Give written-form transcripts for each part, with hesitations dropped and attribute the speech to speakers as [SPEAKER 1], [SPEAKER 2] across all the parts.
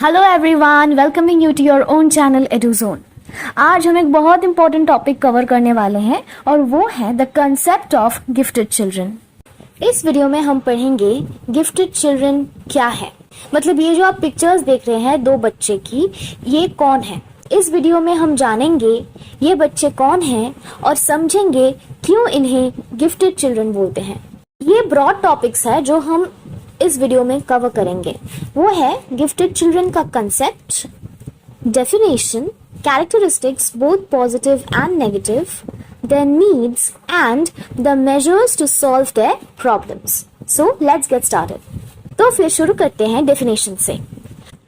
[SPEAKER 1] Hello everyone, welcoming you to your own channel Eduzone. आज हम एक बहुत इंपॉर्टेंट टॉपिक कवर करने वाले हैं और वो है the concept of gifted children. इस वीडियो में हम पढ़ेंगे गिफ्टेड चिल्ड्रन क्या है, मतलब ये जो आप पिक्चर्स देख रहे हैं दो बच्चे की, ये कौन है। इस वीडियो में हम जानेंगे ये बच्चे कौन हैं और समझेंगे क्यों इन्हें गिफ्टेड चिल्ड्रन बोलते हैं। ये ब्रॉड टॉपिक्स है जो हम इस वीडियो में कवर करेंगे। वो है गिफ्टेड चिल्ड्रन का concept, definition, characteristics both positive and negative, their needs and the measures to solve their problems. So let's get started. तो फिर शुरू करते हैं डेफिनेशन से।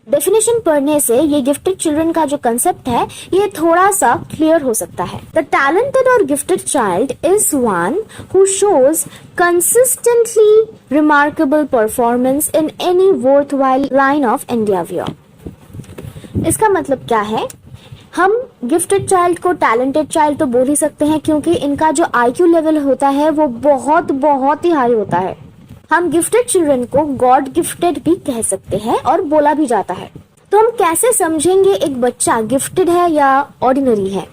[SPEAKER 1] डेफिनेशन पढ़ने से ये गिफ्टेड चिल्ड्रन का जो कंसेप्ट है ये थोड़ा सा क्लियर हो सकता है। द टैलेंटेड और gifted child is one who shows consistently remarkable performance in any worthwhile line of endeavour. इसका मतलब क्या है? हम गिफ्टेड चाइल्ड को टैलेंटेड चाइल्ड तो बोल ही सकते हैं क्योंकि इनका जो IQ लेवल होता है वो बहुत ही हाई होता है। हम गिफ्टेड चिल्ड्रन को गॉड गिफ्टेड भी कह सकते हैं और बोला भी जाता है। तो हम कैसे समझेंगे एक बच्चा गिफ्टेड है या ऑर्डिनरी है?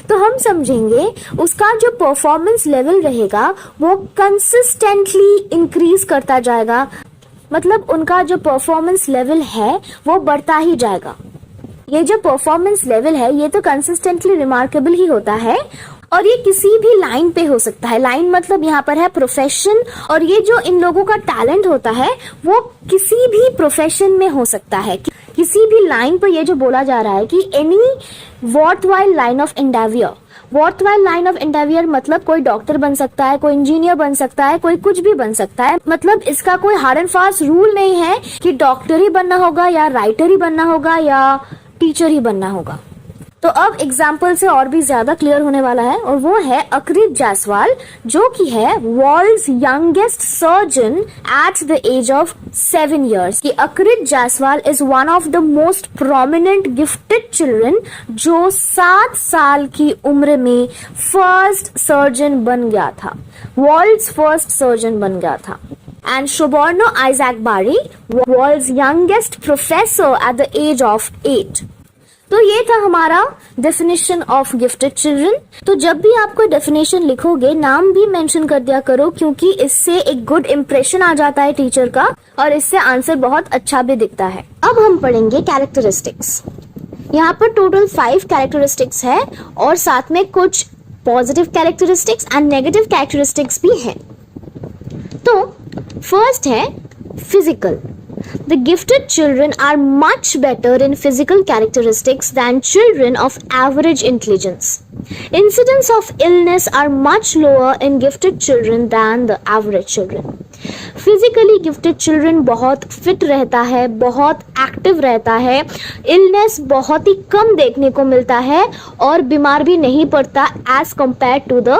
[SPEAKER 1] तो हम समझेंगे उसका जो परफॉर्मेंस लेवल रहेगा वो कंसिस्टेंटली इंक्रीज करता जाएगा, मतलब उनका जो परफॉर्मेंस लेवल है वो बढ़ता ही जाएगा। ये जो परफॉर्मेंस लेवल है ये तो कंसिस्टेंटली रिमार्केबल ही होता है और ये किसी भी लाइन पे हो सकता है। लाइन मतलब यहाँ पर है प्रोफेशन, और ये जो इन लोगों का टैलेंट होता है वो किसी भी प्रोफेशन में हो सकता है। किसी भी लाइन पर ये जो बोला जा रहा है कि any worthwhile line of endeavour. Worthwhile line of endeavour मतलब कोई डॉक्टर बन सकता है, कोई इंजीनियर बन सकता है, कोई कुछ भी बन सकता है। मतलब इसका कोई हार्ड एंड फास्ट रूल नहीं है कि डॉक्टर ही बनना होगा या राइटर ही बनना होगा या टीचर ही बनना होगा। तो अब एग्जाम्पल से और भी ज्यादा क्लियर होने वाला है और वो है अक्रित जायसवाल, जो कि है world's youngest surgeon at the age of 7 years। कि Akrit Jaiswal is one of the most prominent gifted children जो 7 साल की उम्र में फर्स्ट सर्जन बन गया था, वर्ल्ड्स फर्स्ट सर्जन बन गया था। And Shoborno Isaac Bari, world's youngest professor at the age of 8। तो ये था हमारा डेफिनेशन ऑफ गिफ्टेड चिल्ड्रन। तो जब भी आप कोई डेफिनेशन लिखोगे नाम भी मेंशन कर दिया करो, क्योंकि इससे एक गुड इम्प्रेशन आ जाता है टीचर का और इससे आंसर बहुत अच्छा भी दिखता है। अब हम पढ़ेंगे कैरेक्टरिस्टिक्स। यहाँ पर टोटल 5 कैरेक्टरिस्टिक्स है और साथ में कुछ positive characteristics and negative characteristics भी है। तो फर्स्ट है physical. The gifted children are much better in physical characteristics than children of average intelligence. Incidence of illness are much lower in gifted children than the average children. Physically gifted children बहुत fit रहता है, बहुत active रहता है, illness बहुत ही कम देखने को मिलता है और बीमार भी नहीं पड़ता as compared to the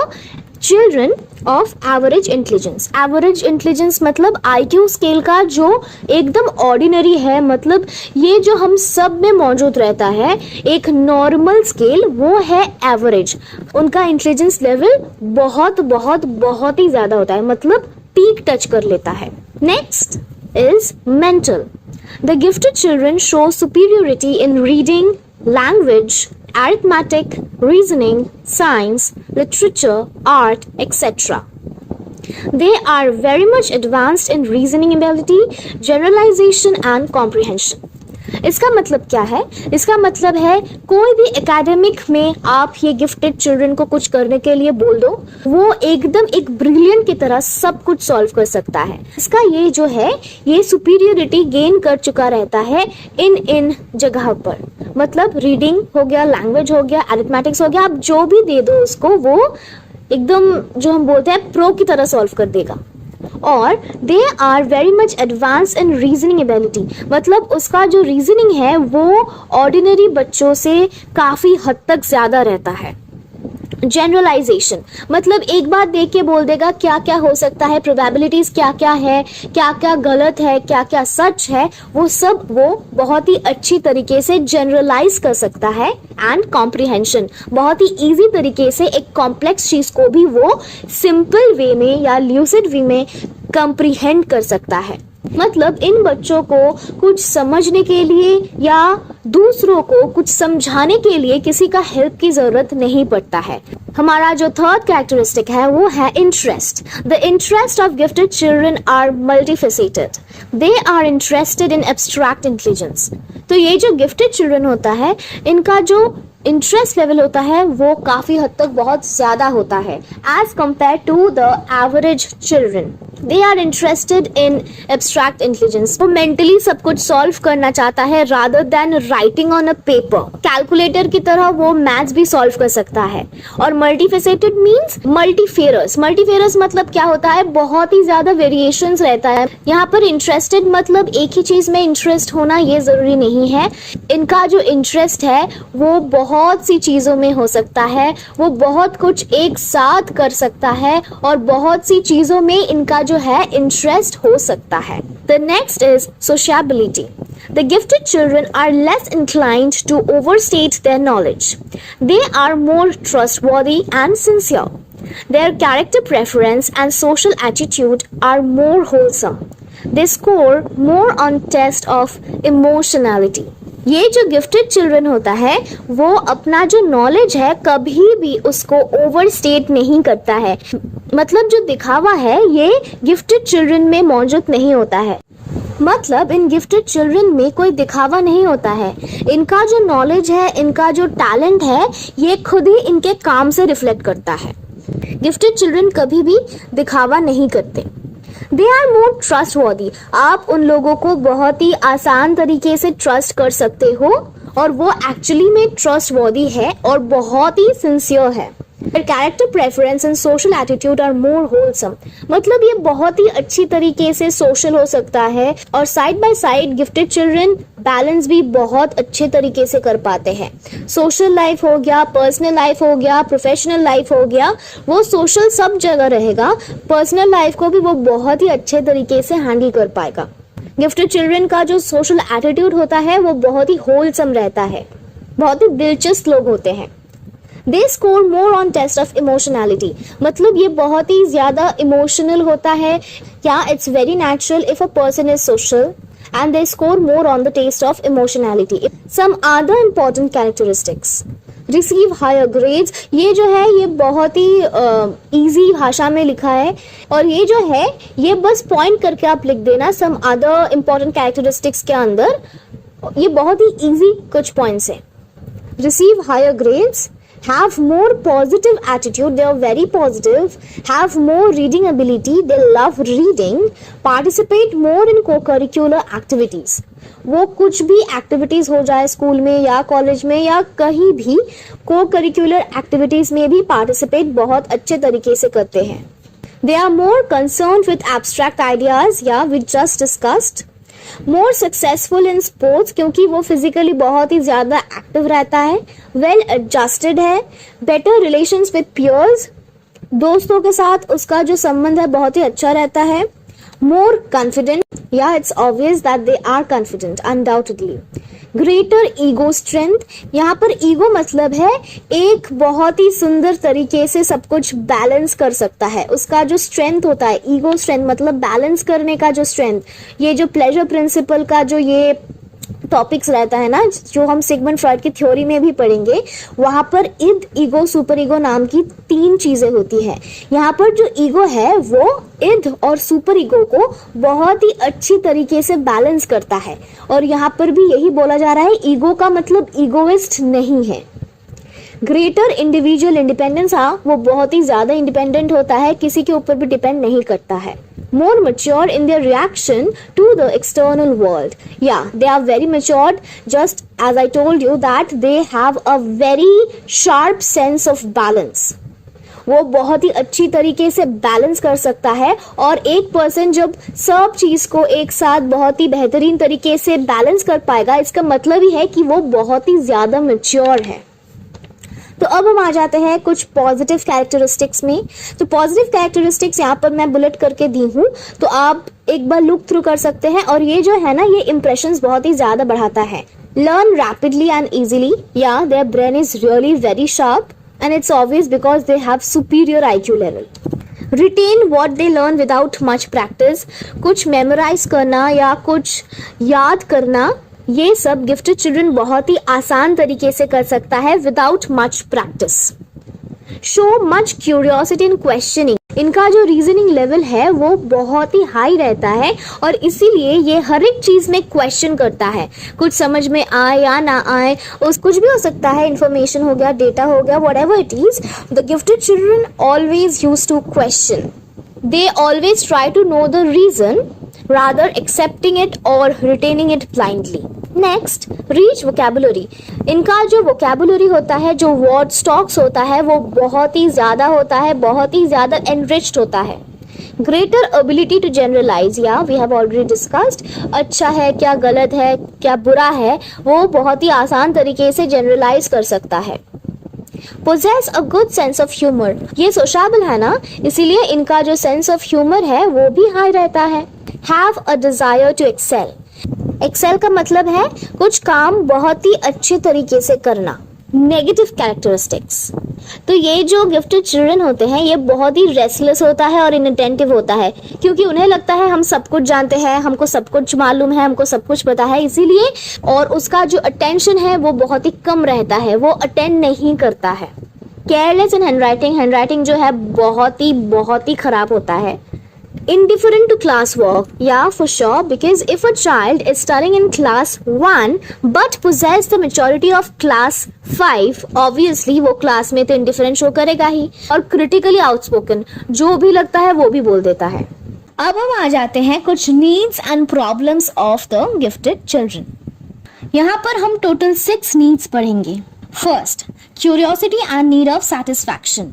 [SPEAKER 1] children of average intelligence. Average intelligence मतलब IQ स्केल का जो एकदम ऑर्डिनरी है, मतलब ये जो हम सब में मौजूद रहता है एक नॉर्मल स्केल, वो है एवरेज। उनका इंटेलिजेंस लेवल बहुत ही ज्यादा होता है, मतलब पीक टच कर लेता है। Next is mental. The gifted children show superiority in reading, language, arithmetic, reasoning, science, literature, art, etc. They are very much advanced in reasoning ability, generalization and comprehension. इसका मतलब क्या है? इसका मतलब है कोई भी एकेडमिक में आप ये गिफ्टेड चिल्ड्रन को कुछ करने के लिए बोल दो, वो एकदम एक ब्रिलियंट की तरह सब कुछ सॉल्व कर सकता है। इसका ये जो है ये सुपीरियरिटी गेन कर चुका रहता है इन जगह पर, मतलब रीडिंग हो गया, लैंग्वेज हो गया, अरिथमेटिक्स हो गया, आप जो भी दे दो उसको वो एकदम जो हम बोलते हैं प्रो की तरह सॉल्व कर देगा। और they are very much advance in reasoning ability, मतलब उसका जो रीजनिंग है वो ऑर्डिनरी बच्चों से काफी हद तक ज्यादा रहता है। जनरलाइजेशन मतलब एक बात देख के बोल देगा क्या क्या हो सकता है, प्रोबेबिलिटीज क्या क्या है, क्या क्या गलत है, क्या क्या सच है, वो सब वो बहुत ही अच्छी तरीके से जनरलाइज कर सकता है। एंड कॉम्प्रिहेंशन, बहुत ही इजी तरीके से एक कॉम्प्लेक्स चीज को भी वो सिंपल वे में या ल्यूसिड वे में कॉम्प्रिहेंड कर सकता है। मतलब इन बच्चों को कुछ समझने के लिए या दूसरों को कुछ समझाने के लिए किसी का हेल्प की जरूरत नहीं पड़ता है। हमारा जो थर्ड कैरेक्टरिस्टिक है वो है interest. The interest of gifted children are multifaceted. They are interested in abstract intelligence. तो ये जो गिफ्टेड चिल्ड्रन होता है, इनका जो इंटरेस्ट लेवल होता है वो काफी हद तक बहुत ज्यादा होता है as compare to the average children. They are interested in abstract intelligence. वो मेंटली सब कुछ सॉल्व करना चाहता है rather than writing on a paper. Calculator की तरह वो मैथ्स भी सॉल्व कर सकता है। और मल्टीफेसेटेड मीन्स मल्टीफेरस। मल्टीफेरस मतलब क्या होता है, बहुत ही ज्यादा वेरिएशंस रहता है। यहाँ पर इंटरेस्टेड मतलब एक ही चीज में इंटरेस्ट होना ये जरूरी नहीं है। इनका जो इंटरेस्ट है वो बहुत सी चीजों में हो सकता है, वो बहुत कुछ एक साथ कर सकता है और बहुत सी चीजों में इनका जो है इंटरेस्ट हो सकता है। The next is sociability. The gifted children are less inclined to overstate their knowledge. They are more trustworthy and sincere. Their character preference and social attitude are more wholesome. They score more on test of emotionality. ये जो gifted children होता है वो अपना जो knowledge है कभी भी उसको ओवरस्टेट नहीं करता है। मतलब जो दिखावा है ये गिफ्टेड चिल्ड्रन में मौजूद नहीं होता है। मतलब इन गिफ्टेड चिल्ड्रन में कोई दिखावा नहीं होता है। इनका जो नॉलेज है, इनका जो टैलेंट है, ये खुद ही इनके काम से रिफ्लेक्ट करता है। गिफ्टेड चिल्ड्रन कभी भी दिखावा नहीं करते। They are more trustworthy. आप उन लोगों को बहुत ही आसान तरीके से ट्रस्ट कर सकते हो और वो एक्चुअली में ट्रस्टवर्दी है और बहुत ही सिंसियर है। Character preference and social attitude are more wholesome. मतलब ये बहुत ही अच्छी तरीके से सोशल हो सकता है और side by side gifted children balance भी बहुत अच्छे तरीके से कर पाते हैं। सोशल लाइफ हो गया, पर्सनल लाइफ हो गया, प्रोफेशनल लाइफ हो गया, वो सोशल सब जगह रहेगा। पर्सनल लाइफ को भी वो बहुत ही अच्छे तरीके से हैंडल कर पाएगा। गिफ्टेड चिल्ड्रन का जो सोशल एटीट्यूड होता है वो बहुत ही होलसम रहता है, बहुत ही दिलचस्प लोग होते हैं। They score more on test of emotionality. मतलब ये बहुत ही ज्यादा इमोशनल होता है। या it's very natural if a person is social and they score more on the taste of emotionality. Some other important characteristics. Receive higher grades. ये जो है ये बहुत ही easy भाषा में लिखा है और ये जो है ये बस पॉइंट करके आप लिख देना some other important characteristics के अंदर। ये बहुत ही easy कुछ पॉइंट्स हैं। Receive higher grades. Have more positive attitude, they are very positive, have more reading ability, they love reading, participate more in co-curricular activities. वो कुछ भी एक्टिविटीज हो जाए स्कूल में या कॉलेज में या कहीं भी, co-curricular activities में भी पार्टिसिपेट बहुत अच्छे तरीके से करते हैं। They are more concerned with abstract ideas, yeah, we just discussed. More successful in sports क्योंकि वो फिजिकली बहुत ही ज्यादा एक्टिव रहता है। वेल एडजस्टेड है। बेटर रिलेशंस विद पियर्स, दोस्तों के साथ उसका जो संबंध है बहुत ही अच्छा रहता है। मोर कॉन्फिडेंट, या it's obvious that they are confident undoubtedly. Greater ego strength, यहाँ पर ईगो मतलब है एक बहुत ही सुंदर तरीके से सब कुछ बैलेंस कर सकता है। उसका जो स्ट्रेंथ होता है, ईगो स्ट्रेंथ मतलब बैलेंस करने का जो स्ट्रेंथ। ये जो प्लेजर प्रिंसिपल का जो ये टॉपिक्स रहता है ना, जो हम सिगमंड फ्रॉइड की थ्योरी में भी पढ़ेंगे, वहां पर इद, ईगो, सुपर ईगो नाम की 3 चीजें होती है। यहाँ पर जो ईगो है वो इद और सुपर ईगो को बहुत ही अच्छी तरीके से बैलेंस करता है और यहाँ पर भी यही बोला जा रहा है, ईगो का मतलब ईगोइस्ट नहीं है। ग्रेटर इंडिविजुअल इंडिपेंडेंस, हाँ वो बहुत ही ज्यादा इंडिपेंडेंट होता है, किसी के ऊपर भी डिपेंड नहीं करता है। More mature in their reaction to the external world. Yeah, they are very matured. Just as I told you that they have a very sharp sense of balance. वो बहुत ही अच्छी तरीके से बैलेंस कर सकता है और एक पर्सन जब सब चीज को एक साथ बहुत ही बेहतरीन तरीके से बैलेंस कर पाएगा, इसका मतलब ही है कि वो बहुत ही ज्यादा मैच्योर है। तो अब हम आ जाते हैं कुछ पॉजिटिव कैरेक्टरिस्टिक्स में। तो पॉजिटिव कैरेक्टरिस्टिक्स यहाँ पर मैं बुलेट करके दी हूँ, तो आप एक बार लुक थ्रू कर सकते हैं और ये जो है ना, ये इंप्रेशंस बहुत ही ज्यादा बढ़ाता है। लर्न रैपिडली एंड इजीली, या their brain is really very sharp and it's obvious because they have superior IQ level. Retain what they learn without much practice, कुछ मेमोराइज करना या कुछ याद करना, ये सब गिफ्टेड चिल्ड्रन बहुत ही आसान तरीके से कर सकता है without much practice. Show much curiosity in questioning, इनका जो रीजनिंग लेवल है वो बहुत ही हाई रहता है और इसीलिए ये हर एक चीज में क्वेश्चन करता है, कुछ समझ में आए या ना आए, उस कुछ भी हो सकता है, इंफॉर्मेशन हो गया, डेटा हो गया, whatever it is, the gifted children always use to question, they always try to know the reason rather accepting it or retaining it blindly. Next, rich vocabulary. इनका जो vocabulary होता है, जो word stocks होता है, वो बहुत ही ज़्यादा होता है, बहुत ही ज़्यादा enriched होता है. Greater ability to generalize, या we have already discussed, अच्छा है, क्या गलत है, क्या बुरा है, वो बहुत ही आसान तरीके से generalize कर सकता है. Possess a good sense of humor, ये sociable है ना, इसीलिए इनका जो sense of humor है वो भी हाई रहता है. Have a desire to excel. Excel का मतलब है कुछ काम बहुत ही अच्छे तरीके से करना. Negative characteristics. तो ये जो गिफ्टेड चिल्ड्रन होते हैं ये बहुत ही रेस्टलेस होता है और इनअटेंटिव होता है, क्योंकि उन्हें लगता है हम सब कुछ जानते हैं, हमको सब कुछ मालूम है, हमको सब कुछ पता है, इसीलिए और उसका जो अटेंशन है वो बहुत ही कम रहता है, वो अटेंड नहीं करता है. केयरलेस इन हैंडराइटिंग, हैंडराइटिंग जो है बहुत ही खराब होता है. Indifferent to class work, yeah, for sure, because if a child is studying in class 1 but possess the maturity of class 5, obviously वो class में तो indifferent show करेगा ही, और critically outspoken, जो भी लगता है वो भी बोल देता है. अब हम आ जाते हैं कुछ needs and problems of the gifted children. यहाँ पर हम total 6 needs पढ़ेंगे. First, curiosity and need of satisfaction.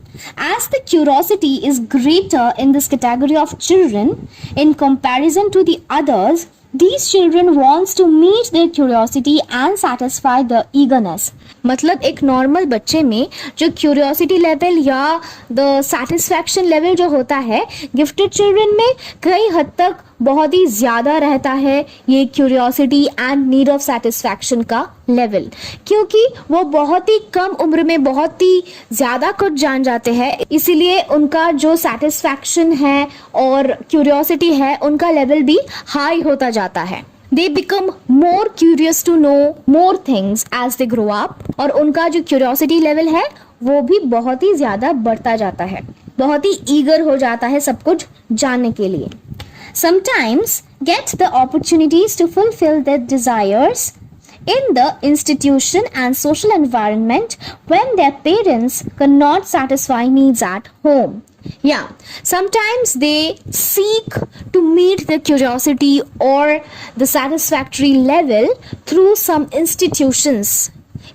[SPEAKER 1] As the curiosity is greater in this category of children in comparison to the others, these children wants to meet their curiosity and satisfy the eagerness. मतलब एक normal बच्चे में जो curiosity level या the satisfaction level जो होता है, gifted children में कई हद तक बहुत ही ज़्यादा रहता है ये curiosity and need of satisfaction का लेवल, क्योंकि वो बहुत ही कम उम्र में बहुत ही ज़्यादा कुछ जान जाते हैं, इसीलिए उनका जो सेटिस्फैक्शन है और क्यूरियोसिटी है उनका लेवल भी हाई होता जाता है. They become more curious to know more things as they grow up, और उनका जो curiosity level है वो भी बहुत ही ज़्यादा बढ़ता जाता है, बहुत ही eager हो जाता है सब कुछ जानने के लिए. Sometimes get the opportunities to fulfill their desires in the institution and social environment when their parents cannot satisfy needs at home. Yeah, sometimes they seek to meet their curiosity or the satisfactory level through some institutions.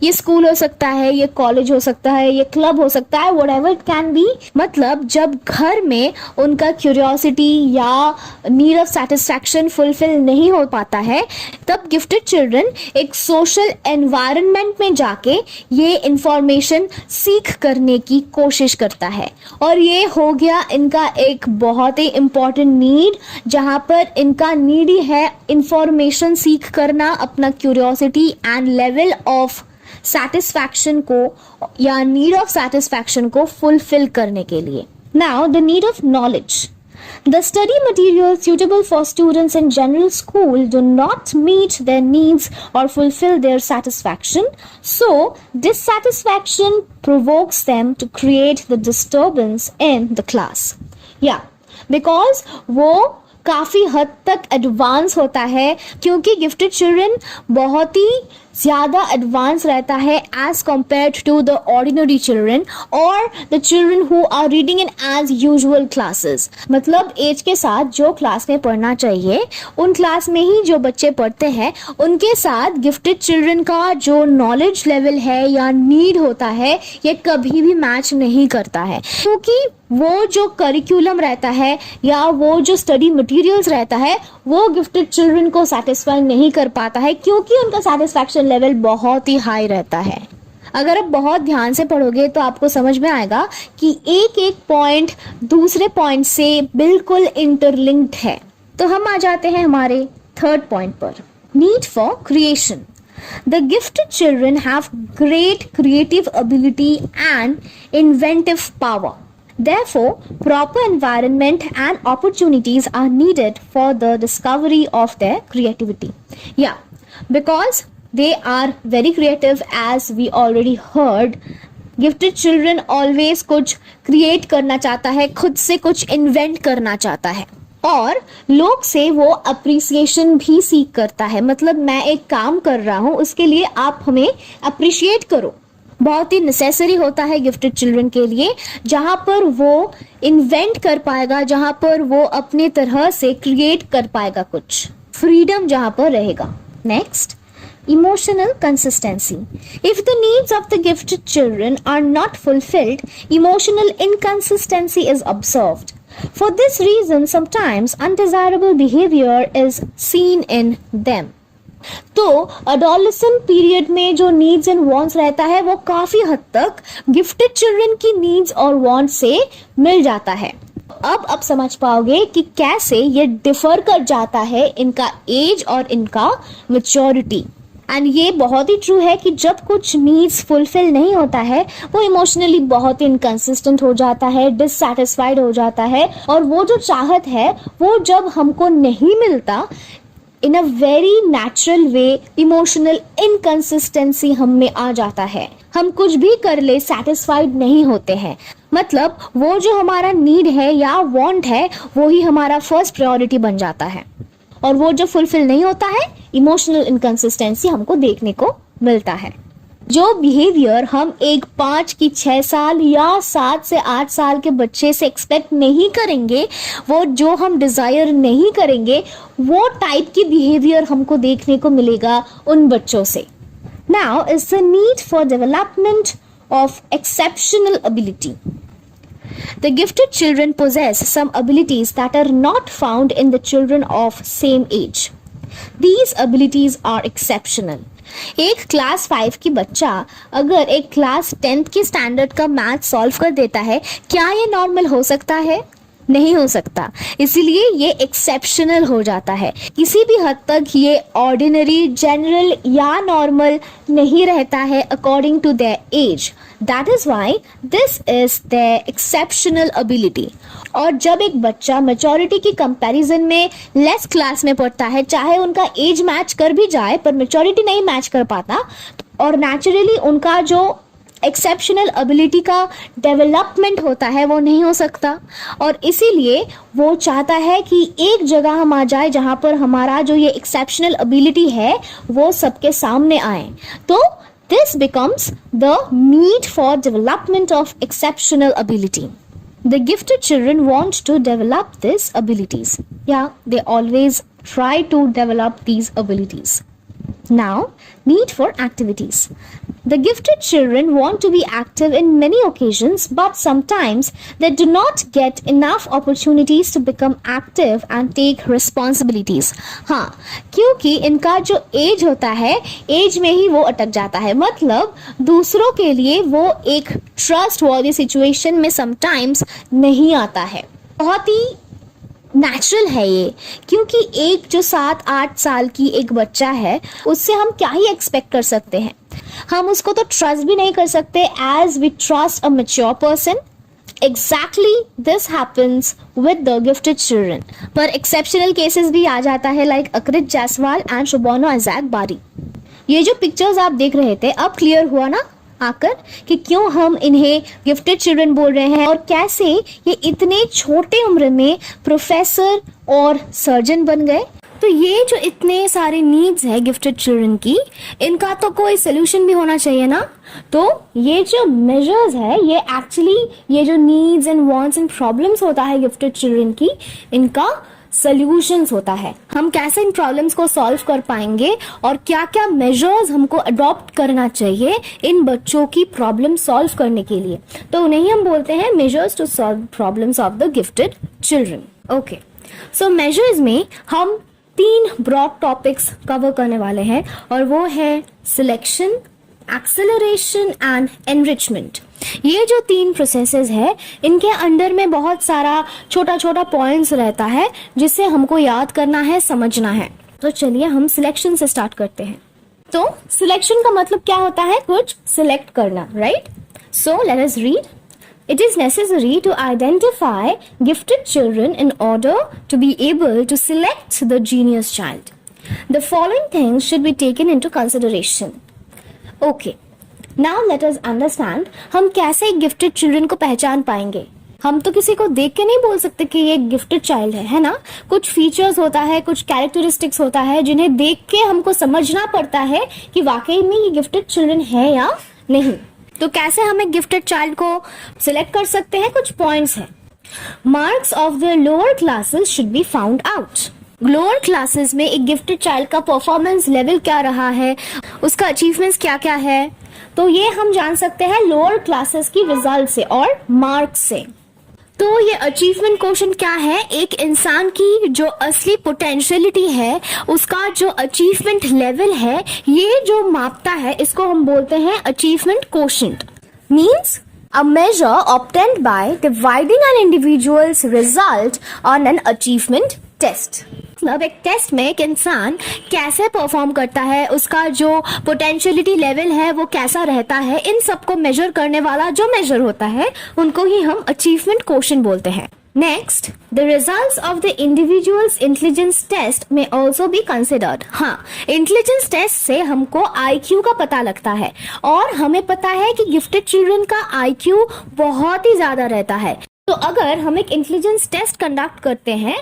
[SPEAKER 1] ये school हो सकता है, ये college हो सकता है, ये club हो सकता है, whatever it can be. मतलब जब घर में उनका क्यूरियोसिटी या नीड ऑफ सेटिस्फैक्शन फुलफिल नहीं हो पाता है, तब गिफ्टेड चिल्ड्रन एक सोशल एनवायरनमेंट में जाके ये इंफॉर्मेशन सीख करने की कोशिश करता है. और ये हो गया इनका एक बहुत ही इम्पॉर्टेंट नीड, जहाँ पर इनका नीड ही है इंफॉर्मेशन सीख करना, अपना curiosity and level of satisfaction को या नीड ऑफ सेटिस्फैक्शन को फुलफिल करने के लिए. Now the need of knowledge. The study materials suitable for students in general school do not meet their needs or fulfill their satisfaction, so dissatisfaction provokes them to create the disturbance in the class. Yeah, because वो काफ़ी हद तक advance होता है, क्योंकि gifted children बहुत ही ज़्यादा advance रहता है as compared to the ordinary children और the children who are reading in as usual classes. मतलब एज के साथ जो क्लास में पढ़ना चाहिए उन क्लास में ही जो बच्चे पढ़ते हैं, उनके साथ गिफ्टेड चिल्ड्रन का जो नॉलेज लेवल है या नीड होता है ये कभी भी मैच नहीं करता है, क्योंकि वो जो करिकुलम रहता है या वो जो स्टडी मटेरियल्स रहता है वो गिफ्टेड चिल्ड्रन को सेटिस्फाई नहीं कर पाता है, क्योंकि उनका सेटिस्फैक्शन लेवल बहुत ही हाई रहता है. अगर आप बहुत ध्यान से पढ़ोगे तो आपको समझ में आएगा कि एक एक पॉइंट दूसरे पॉइंट से बिल्कुल इंटरलिंक्ड है. तो हम आ जाते हैं हमारे थर्ड पॉइंट पर, need for creation. The gifted children have great creative ability and inventive power. Therefore, proper environment and opportunities are needed for the discovery of their creativity. Yeah, because they are very creative, as we already heard. Gifted children always कुछ create करना चाहता है, खुद से कुछ invent करना चाहता है, और लोग से वो अप्रिसिएशन भी सीख करता है. मतलब मैं एक काम कर रहा हूँ, उसके लिए आप हमें अप्रिशिएट करो. बहुत ही नेसेसरी होता है गिफ्टेड चिल्ड्रन के लिए, जहाँ पर वो इन्वेंट कर पाएगा, जहाँ पर वो अपने तरह से क्रिएट कर पाएगा, कुछ फ्रीडम जहाँ पर रहेगा. Next, emotional consistency. If the needs of the gifted children are not fulfilled, emotional inconsistency is observed. For this reason, sometimes undesirable behavior is seen in them. तो adolescent पीरियड में जो needs and wants रहता है वो काफी हद तक gifted children की नीड्स और वॉन्ट से मिल जाता है. अब आप समझ पाओगे कि कैसे ये डिफर कर जाता है इनका एज और इनका मैच्योरिटी. एंड ये बहुत ही ट्रू है कि जब कुछ नीड्स फुलफिल नहीं होता है वो इमोशनली बहुत ही इनकंसिस्टेंट हो जाता है, डिससैटिस्फाइड हो जाता है, और वो जो चाहत है वो जब हमको नहीं मिलता, in a very natural way emotional inconsistency हम में आ जाता है. हम कुछ भी कर ले सेटिस्फाइड नहीं होते हैं. मतलब वो जो हमारा नीड है या वांट है वो ही हमारा फर्स्ट प्रायोरिटी बन जाता है, और वो जो फुलफिल नहीं होता है इमोशनल इनकंसिस्टेंसी हमको देखने को मिलता है. जो बिहेवियर हम एक 5 की 6 साल या 7 से 8 साल के बच्चे से एक्सपेक्ट नहीं करेंगे, वो जो हम डिजायर नहीं करेंगे, वो टाइप की बिहेवियर हमको देखने को मिलेगा उन बच्चों से. Now is the need for development of exceptional ability. The gifted children possess some abilities that are not found in the children of same age. These abilities are exceptional. एक class 5 की बच्चा अगर एक क्लास 10th की standard का math solve कर देता है, क्या ये नॉर्मल हो सकता है? नहीं हो सकता. इसीलिए ये एक्सेप्शनल हो जाता है. किसी भी हद तक ये ऑर्डिनरी, जनरल या नॉर्मल नहीं रहता है according to their age. That is why this is their exceptional ability. और जब एक बच्चा मैच्योरिटी की कंपैरिजन में लेस क्लास में पढ़ता है, चाहे उनका एज मैच कर भी जाए पर मैच्योरिटी नहीं मैच कर पाता, और नेचुरली उनका जो एक्सेप्शनल एबिलिटी का डेवलपमेंट होता है वो नहीं हो सकता. और इसीलिए वो चाहता है कि एक जगह हम आ जाए जहाँ पर हमारा जो ये एक्सेप्शनल एबिलिटी है वो सबके सामने आए. तो this becomes the need for development of exceptional ability. The gifted children want to develop these abilities. Yeah, they always try to develop these abilities. Now, need for activities. The gifted children want to be active in many occasions, but sometimes they do not get enough opportunities to become active and take responsibilities. हाँ, क्योंकि इनका जो as होता है, as में ही वो अटक जाता है. मतलब दूसरों के लिए वो एक ट्रस्ट वाली सिचुएशन में समटाइम्स नहीं आता है. बहुत ही नेचुरल है ये, क्योंकि एक जो 7-8 साल की एक बच्चा है उससे हम क्या ही एक्सपेक्ट कर सकते हैं. हम उसको तो ट्रस्ट भी नहीं कर सकते as we trust a mature person. Exactly this happens with the gifted children. पर एक्सेप्शनल केसेस भी आ जाता है, लाइक अकृत जायसवाल एंड शुभोनो आजाद बारी. ये जो पिक्चर्स आप देख रहे थे, अब क्लियर हुआ ना आकर कि क्यों हम इन्हें गिफ्टेड चिल्ड्रन बोल रहे हैं और कैसे ये इतने छोटे उम्र में प्रोफेसर और सर्जन बन गए. तो ये जो इतने सारे नीड्स है गिफ्टेड चिल्ड्रन की, इनका तो कोई सोल्यूशन भी होना चाहिए ना. तो ये जो मेजर्स है, ये एक्चुअली ये जो needs and wants and problems होता है गिफ्टेड चिल्ड्रन की, इनका सॉल्यूशंस होता है. हम कैसे इन प्रॉब्लम्स को सॉल्व कर पाएंगे और क्या क्या मेजर्स हमको अडॉप्ट करना चाहिए इन बच्चों की प्रॉब्लम सॉल्व करने के लिए. तो उन्हें हम बोलते हैं measures to solve problems of the gifted children. Okay, so measures में हम 3 ब्रॉड टॉपिक्स कवर करने वाले हैं, और वो है सिलेक्शन, एक्सेलरेशन एंड एनरिचमेंट. ये जो 3 प्रोसेसेस है, इनके अंडर में बहुत सारा छोटा छोटा पॉइंट्स रहता है जिसे हमको याद करना है, समझना है. तो चलिए हम सिलेक्शन से स्टार्ट करते हैं. तो सिलेक्शन का मतलब क्या होता है? कुछ सिलेक्ट करना, right? So let us read. It is necessary to identify gifted children in order to be able to select the genius child. The following things should be taken into consideration. Okay, now let us understand हम कैसे gifted children को पहचान पाएंगे. हम तो किसी को देख के नहीं बोल सकते कि ये गिफ्टेड चाइल्ड है ना. कुछ फीचर्स होता है, कुछ कैरेक्टरिस्टिक्स होता है जिन्हें देख के हमको समझना पड़ता है कि वाकई में ये गिफ्टेड चिल्ड्रन है या नहीं. तो कैसे हमें गिफ्टेड चाइल्ड को सिलेक्ट कर सकते हैं? कुछ पॉइंट्स हैं. Marks of the lower classes should be found out. Lower classes में एक गिफ्टेड चाइल्ड का परफॉर्मेंस लेवल क्या रहा है, उसका अचीवमेंट्स क्या क्या है, तो ये हम जान सकते हैं लोअर क्लासेस की रिजल्ट से और मार्क्स से. तो ये अचीवमेंट क्वोशंट क्या है? एक इंसान की जो असली पोटेंशियलिटी है, उसका जो अचीवमेंट लेवल है, ये जो मापता है, इसको हम बोलते हैं achievement quotient. Means a measure obtained by dividing an individual's result on an achievement test. मतलब एक टेस्ट में एक इंसान कैसे परफॉर्म करता है, उसका जो पोटेंशियलिटी लेवल है वो कैसा रहता है, इन सबको मेजर करने वाला जो मेजर होता है उनको ही हम अचीवमेंट क्वोशंट बोलते हैं. Next, the results of the individuals intelligence test में ऑल्सो बी कंसिडर्ड. हाँ, इंटेलिजेंस टेस्ट से हमको IQ का पता लगता है और हमें पता है कि गिफ्टेड चिल्ड्रन का IQ बहुत ही ज्यादा रहता है. तो अगर हम एक इंटेलिजेंस टेस्ट कंडक्ट करते हैं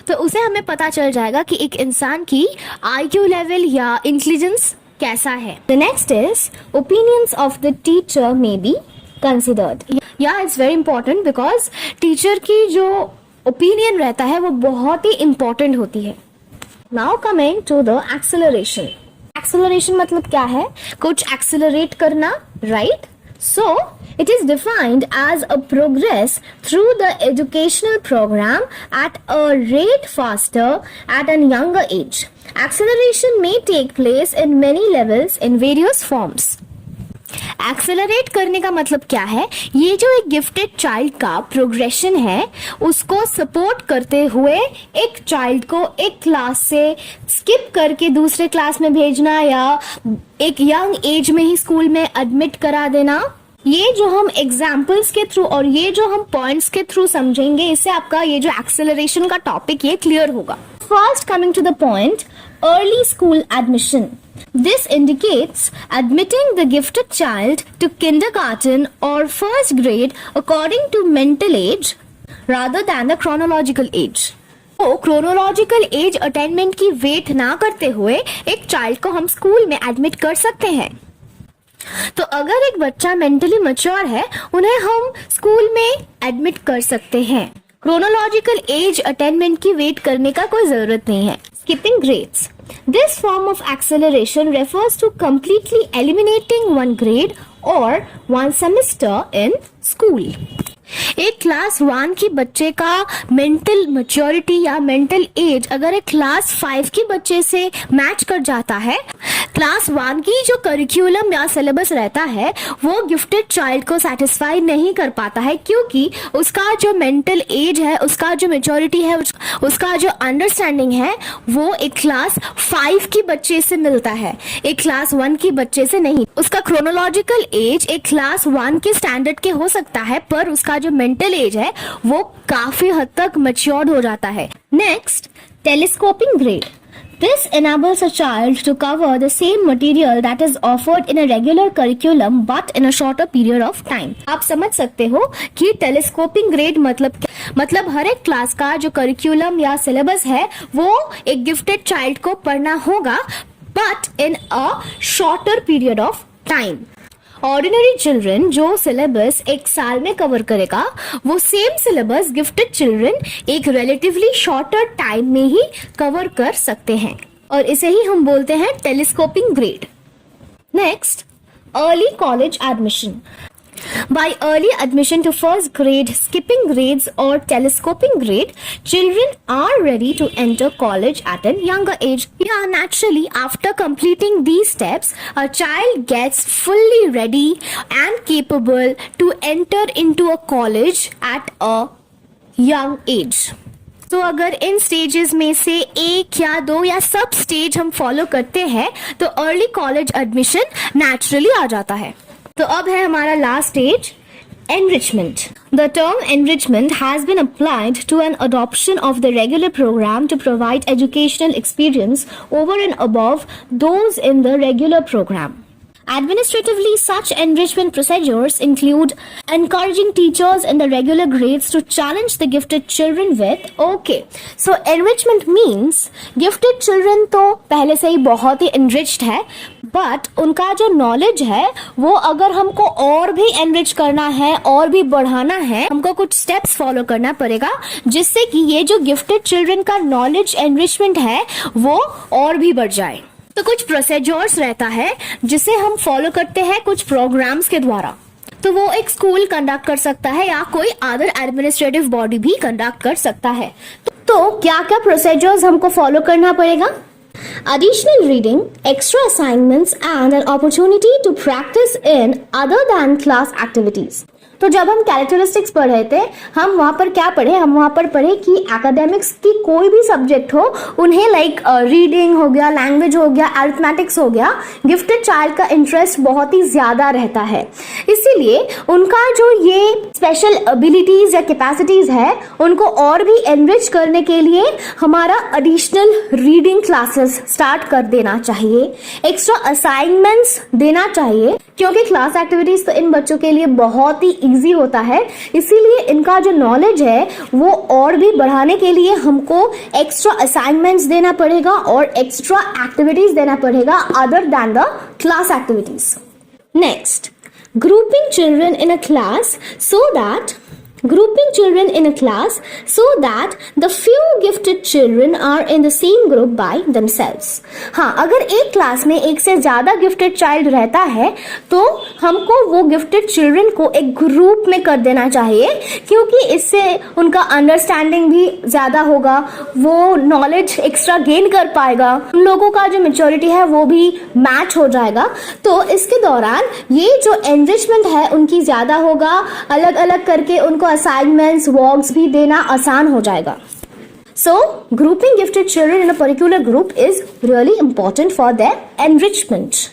[SPEAKER 1] तो उसे हमें पता चल जाएगा कि एक इंसान की IQ लेवल या इंटेलिजेंस कैसा है. The next is opinions of the teacher may be considered. या it's very important because teacher की जो ओपिनियन रहता है वो बहुत ही इंपॉर्टेंट होती है. Now coming to the acceleration. Acceleration मतलब क्या है? कुछ एक्सेलरेट करना, right? So, it is defined as a progress through the educational program at a rate faster at a younger age. Acceleration may take place in many levels in various forms. Accelerate करने का मतलब क्या है? ये जो एक gifted child का progression है उसको सपोर्ट करते हुए एक चाइल्ड को एक क्लास से स्किप करके दूसरे क्लास में भेजना या एक यंग एज में ही स्कूल में एडमिट करा देना. ये जो हम एग्जाम्पल्स के थ्रू और ये जो हम पॉइंट्स के थ्रू समझेंगे, इससे आपका ये जो एक्सेलरेशन का टॉपिक ये क्लियर होगा. First, coming to the point, early school admission. This indicates admitting the gifted child to kindergarten or first grade according to mental age rather than the chronological age. तो chronological age attainment की wait ना करते हुए एक child को हम school में admit कर सकते हैं. तो अगर एक बच्चा मेंटली मैच्योर है, उन्हें हम स्कूल में एडमिट कर सकते हैं. क्रोनोलॉजिकल एज अटेनमेंट की वेट करने का कोई जरूरत नहीं है. Skipping grades. This form of acceleration refers to completely eliminating one grade or one semester in school. एक क्लास 1 की बच्चे का मेंटल मैच्योरिटी या मेंटल एज अगर एक क्लास 5 की बच्चे से मैच कर जाता है, क्लास 1 की जो करिकुलम या सिलेबस रहता है वो गिफ्टेड चाइल्ड को सेटिस्फाई नहीं कर पाता है, क्योंकि उसका जो मेंटल एज है, उसका जो मैच्योरिटी है, उसका जो अंडरस्टैंडिंग है वो एक क्लास 5 की बच्चे से मिलता है, एक क्लास 1 की बच्चे से नहीं. उसका क्रोनोलॉजिकल एज एक क्लास 1 के स्टैंडर्ड के हो सकता है, पर उसका जो मेंटल एज है वो काफी हद तक मैच्योर्ड हो जाता है. Next, telescoping grade. This enables a child to cover the same material that is offered in a regular curriculum but in a shorter period of time. आप समझ सकते हो कि टेलीस्कोपिंग ग्रेड मतलब हर एक क्लास का जो करिकुलम या सिलेबस है वो एक गिफ्टेड चाइल्ड को पढ़ना होगा but in a shorter period of time. Ordinary children जो सिलेबस एक साल में कवर करेगा वो सेम सिलेबस गिफ्टेड चिल्ड्रन एक रिलेटिवली शॉर्टर टाइम में ही कवर कर सकते हैं और इसे ही हम बोलते हैं telescoping grade. Next, early college admission. By early admission to first grade, skipping grades or telescoping grade, children are ready to enter college at a younger age. Yeah, naturally, after completing these steps, a child gets fully ready and capable to enter into a college at a young age. तो अगर इन stages में से एक या दो या सब stage हम फॉलो करते हैं तो अर्ली कॉलेज एडमिशन नेचुरली आ जाता है. तो अब है हमारा last stage, Enrichment. The term enrichment has been applied to an adoption of the regular program to provide educational experience over and above those in the regular program. Administratively, such enrichment procedures include encouraging teachers in the regular grades to challenge the gifted children with, okay, so enrichment means gifted children तो पहले से ही बहुत ही enriched है, but उनका जो knowledge है वो अगर हमको और भी enrich करना है और भी बढ़ाना है, हमको कुछ steps follow करना पड़ेगा जिससे कि ये जो gifted children का knowledge enrichment है वो और भी बढ़ जाए. तो कुछ प्रोसीजर्स रहता है जिसे हम फॉलो करते हैं कुछ प्रोग्राम्स के द्वारा. तो वो एक स्कूल कंडक्ट कर सकता है या कोई अदर एडमिनिस्ट्रेटिव बॉडी भी कंडक्ट कर सकता है. तो क्या क्या प्रोसीजर्स हमको फॉलो करना पड़ेगा? Additional reading, extra assignments and an opportunity to practice in other than class activities. तो जब हम कैरेक्टरिस्टिक्स पढ़ रहे थे हम वहाँ पर क्या पढ़े? हम वहाँ पर पढ़े कि एकेडमिक्स की कोई भी सब्जेक्ट हो उन्हें लाइक रीडिंग हो गया, लैंग्वेज हो गया, अरिथमेटिक्स हो गया, गिफ्टेड चाइल्ड का इंटरेस्ट बहुत ही ज़्यादा रहता है. इसीलिए उनका जो ये स्पेशल एबिलिटीज़ या कैपेसिटीज़ है उनको और भी एनरिच करने के लिए हमारा एडिशनल रीडिंग क्लासेस स्टार्ट कर देना चाहिए, एक्स्ट्रा असाइनमेंट्स देना चाहिए क्योंकि क्लास एक्टिविटीज़ तो इन बच्चों के लिए बहुत ही इजी होता है. इसीलिए इनका जो नॉलेज है वो और भी बढ़ाने के लिए हमको एक्स्ट्रा असाइनमेंट्स देना पड़ेगा और एक्स्ट्रा एक्टिविटीज देना पड़ेगा other than the class activities. Next, grouping children in a class so that the few gifted children are in the same group by themselves. हाँ, अगर एक क्लास में एक से ज्यादा गिफ्टेड चाइल्ड रहता है तो हमको वो गिफ्टेड चिल्ड्रन को एक ग्रुप में कर देना चाहिए क्योंकि इससे उनका अंडरस्टैंडिंग भी ज्यादा होगा, वो नॉलेज एक्स्ट्रा गेन कर पाएगा, उन लोगों का जो मेच्योरिटी है वो भी मैच हो जाएगा. तो इसके दौरान ये जो एनरिचमेंट है उनकी ज्यादा होगा, अलग अलग करके उनको असाइनमेंट्स वर्क्स भी देना आसान हो जाएगा. So, grouping gifted children in a particular group is really important for their enrichment.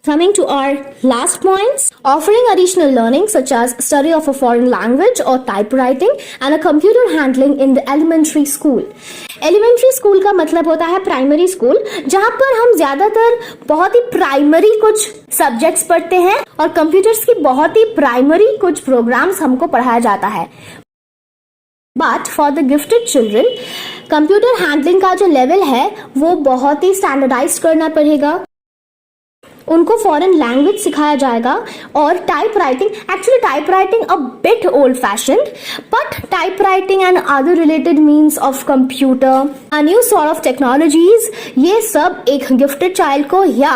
[SPEAKER 1] Coming to our last points, offering additional learning such as study of a foreign language or typewriting and a computer handling in the elementary school. Elementary school का मतलब होता है primary school, जहाँ पर हम ज्यादातर बहुत ही primary कुछ सब्जेक्ट्स पढ़ते हैं और कंप्यूटर्स की बहुत ही प्राइमरी कुछ प्रोग्राम्स हमको पढ़ाया जाता है. But for the gifted children computer handling का जो लेवल है वो बहुत ही स्टैंडर्डाइज करना पड़ेगा. उनको फॉरेन लैंग्वेज सिखाया जाएगा और type writing a bit old fashioned, but type writing and other related means of computer, a new sort of technologies, ये सब एक गिफ्टेड चाइल्ड को या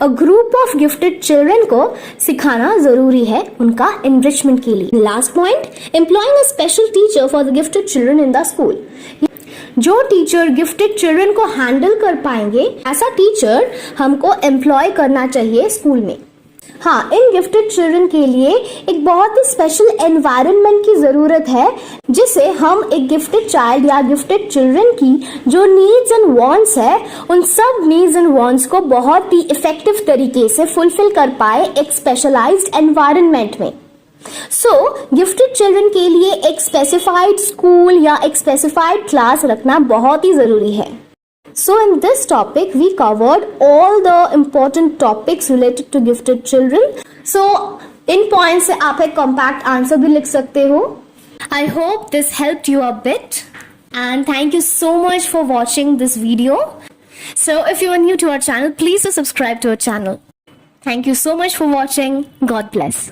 [SPEAKER 1] a group of gifted children को सिखाना जरूरी है उनका एनरिचमेंट के लिए. Last point, employing a special teacher for the gifted children in the school. जो टीचर गिफ्टेड चिल्ड्रन को हैंडल कर पाएंगे ऐसा टीचर हमको एम्प्लॉय करना चाहिए स्कूल में. हाँ, इन गिफ्टेड चिल्ड्रन के लिए एक बहुत ही स्पेशल एनवायरनमेंट की जरूरत है जिसे हम एक गिफ्टेड चाइल्ड या गिफ्टेड चिल्ड्रन की जो नीड्स एंड वांट्स है उन सब नीड्स एंड वांट्स को बहुत ही इफेक्टिव तरीके से फुलफिल कर पाए एक स्पेशलाइज्ड एनवायरनमेंट में. सो गिफ्टेड चिल्ड्रन के लिए एक स्पेसिफाइड स्कूल या एक स्पेसिफाइड क्लास रखना बहुत ही जरूरी है. So in this topic we covered all the important topics related to gifted children. So in point से आप एक कॉम्पैक्ट आंसर भी लिख सकते हो. I hope this helped you a bit and thank you so much for watching this video. So if you are new to our channel, please do subscribe to our channel. Thank you so much for watching. God bless.